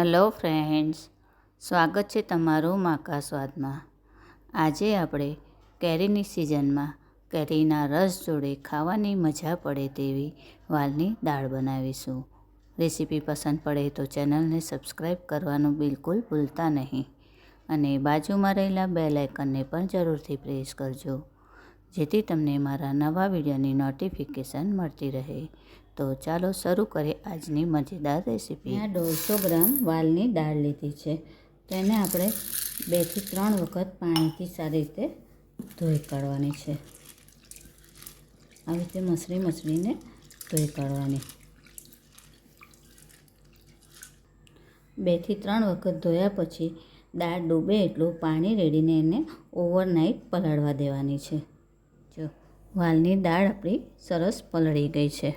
Hello friends, સ્વાગત છે તમારું માકા સ્વાદમાં। આજે આપણે કેરીની સિઝનમાં કેરીના રસ જોડે ખાવાની મજા પડે તેવી વાલની દાળ બનાવીશું। રેસીપી પસંદ પડે તો ચેનલને સબસ્ક્રાઈબ કરવાનું બિલકુલ ભૂલતા નહીં અને બાજુમાં રહેલા બેલ આઇકનને પણ જરૂરથી પ્રેસ કરજો, જેથી તમને મારા નવા વિડીયોની નોટિફિકેશન મળતી રહે। તો ચાલો શરૂ કરીએ આજની મજેદાર રેસીપી। આ 150 ગ્રામ વાલની દાળ લીધી છે, તેને આપણે 2 થી 3 વખત પાણીથી સારી રીતે ધોઈ કાઢવાની છે। આવી રીતે મસળીને ધોઈ કાઢવાની। 2 થી 3 વખત ધોયા પછી દાળ ડૂબે એટલું પાણી રેડીને એને ઓવરનાઇટ પલાળવા દેવાની છે। જો વાલની દાળ આપણી સરસ પલળી ગઈ છે,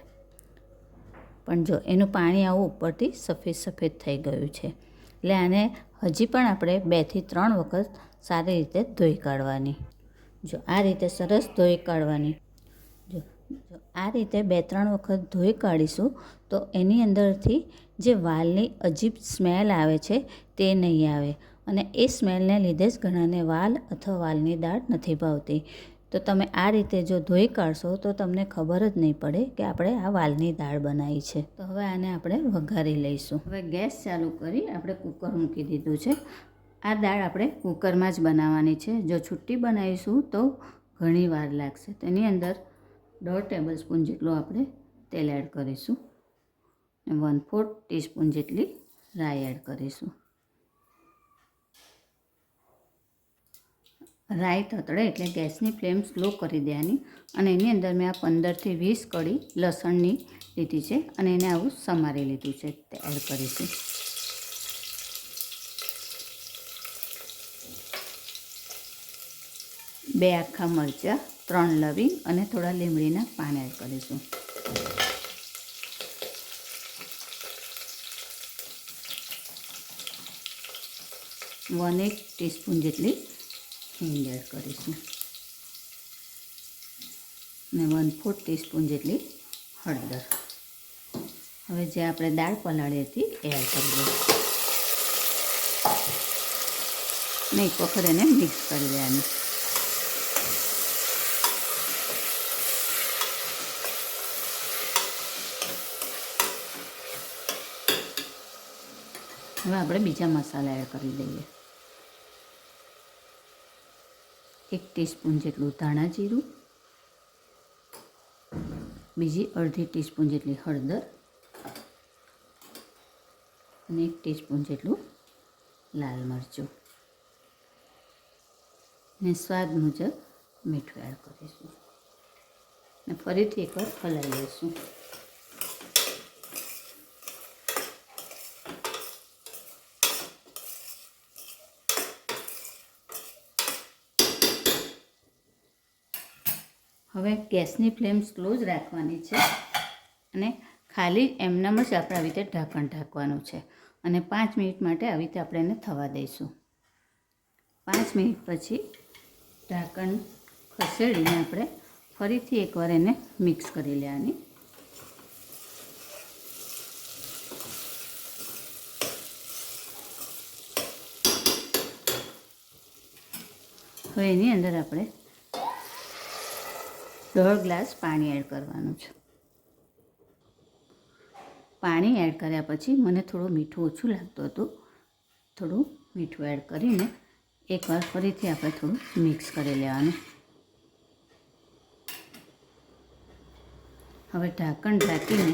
પણ જો એનું પાણી આવું ઉપરથી સફેદ થઈ ગયું છે, એટલે આને હજી પણ આપણે 2 થી 3 વખત સારી રીતે ધોઈ કાઢવાની। જો આ રીતે સરસ ધોઈ કાઢવાની। જો આ રીતે 2-3 વખત ધોઈ કાઢીશું તો એની અંદરથી જે વાલની અજીબ સ્મેલ આવે છે તે નહીં આવે, અને એ સ્મેલને લીધે જ ઘણાને વાલ અથવા વાલની દાળ નથી ભાવતી। તો તમે આ રીતે જો ધોઈ કાઢશો તો તમને ખબર જ નહીં પડે કે આપણે આ વાલની દાળ બનાવી છે। તો હવે આને આપણે વઘારી લઈશું। હવે ગેસ ચાલુ કરી આપણે કુકર મૂકી દીધું છે। આ દાળ આપણે કુકરમાં જ બનાવવાની છે। જો છૂટી બનાવીશું તો ઘણી વાર લાગશે। તેની અંદર 1.5 ટેબલસ્પૂન જેટલું આપણે તેલ એડ કરીશું અને 1/4 ટીસ્પૂન જેટલી રાઈ એડ કરીશું। રાઈ તતડે એટલે ગેસની ફ્લેમ સ્લો કરી દેવાની અને એની અંદર મેં આ 15 થી 20 કળી લસણની લીધી છે અને એને આવું સમારી લીધું છે તે એડ કરીશું। 2 આખા મરચાં, 3 લવિંગ અને થોડા લીમડીના પાન એડ કરીશું। વન 1 ટીસ્પૂન જેટલી હિંગ એડ કરીશું અને 1/4 ટીસ્પૂન જેટલી હળદર। હવે જે આપણે દાળ પલાળી હતી એ એડ કરી દઈશું અને એક વખત એને મિક્સ કરી દેવાની। હવે આપણે બીજા મસાલા એડ કરી દઈએ। 1 ટીસ્પૂન જેટલું ધાણા જીરું, બીજી અડધી ટીસ્પૂન જેટલી હળદર અને 1 ટીસ્પૂન જેટલું લાલ મરચું અને સ્વાદ મુજબ મીઠું એડ કરીશું અને ફરીથી એકવાર હલાવી લઈશું। હવે ગેસની ફ્લેમ સ્લો જ રાખવાની છે અને ખાલી એમનામ જ આપણે આવી રીતે ઢાંકણ ઢાંકવાનું છે અને 5 મિનિટ માટે આવી રીતે આપણે એને થવા દઈશું। 5 મિનિટ પછી ઢાંકણ ખસેડીને આપણે ફરીથી એકવાર એને મિક્સ કરી લેવાની। હવે એની અંદર આપણે 1/2 ગ્લાસ પાણી એડ કરવાનું છે। પાણી એડ કર્યા પછી મને થોડું મીઠું ઓછું લાગતું હતું, થોડું મીઠું એડ કરીને એકવાર ફરીથી આપણે થોડું મિક્સ કરી લેવાનું। હવે ઢાંકણ ઢાંકીને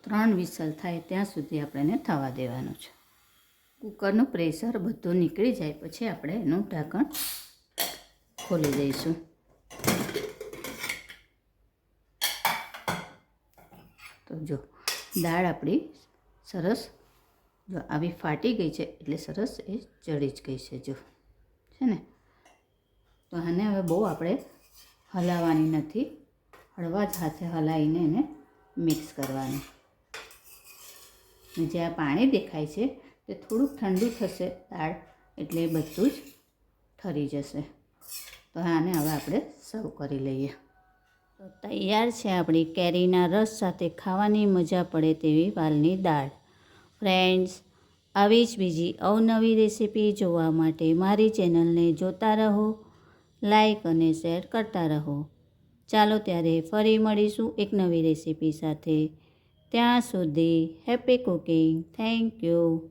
3 વિસલ થાય ત્યાં સુધી આપણે એને થવા દેવાનું છે। કુકરનું પ્રેશર બધું નીકળી જાય પછી આપણે એનું ઢાંકણ ખોલી દઈશું। તો જો દાળ આપણી સરસ જો આવી ફાટી ગઈ છે એટલે સરસ એ ચડી જ ગઈ છે, જો છે ને। તો આને હવે બહુ આપણે હલાવવાની નથી, હળવા જ હાથે હલાવીને એને મિક્સ કરવાનું। જે આ પાણી દેખાય છે તે થોડુંક ઠંડુ થશે દાળ એટલે એ બધું જ ઠરી જશે। તો આને હવે આપણે સર્વ કરી લઈએ। તો તૈયાર છે આપણી કેરીના રસ સાથે ખાવાની મજા પડે તેવી વાલની દાળ. ફ્રેન્ડ્સ, આવી જ બીજી અવનવી રેસીપી જોવા માટે મારી ચેનલને જોતા રહો, લાઈક અને શેર કરતા રહો. ચાલો ત્યારે ફરી મળીશું એક નવી રેસીપી સાથે. ત્યાં સુધી હેપી કુકિંગ. Thank you.